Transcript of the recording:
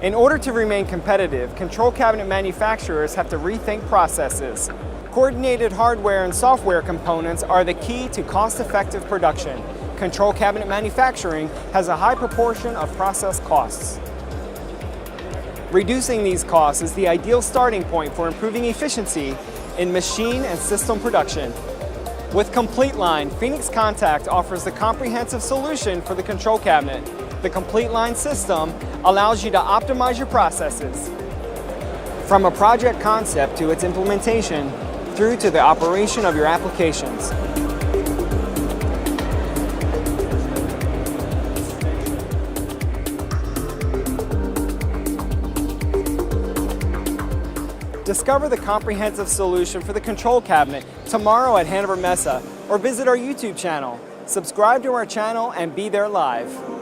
In order to remain competitive, control cabinet manufacturers have to rethink processes. Coordinated hardware and software components are the key to cost-effective production. Control cabinet manufacturing has a high proportion of process costs. Reducing these costs is the ideal starting point for improving efficiency in machine and system production. With Complete Line, Phoenix Contact offers the comprehensive solution for the control cabinet. The Complete Line system allows you to optimize your processes. From a project concept to its implementation, through to the operation of your applications. Discover the comprehensive solution for the control cabinet tomorrow at Hannover Messe or visit our YouTube channel. Subscribe to our channel and be there live.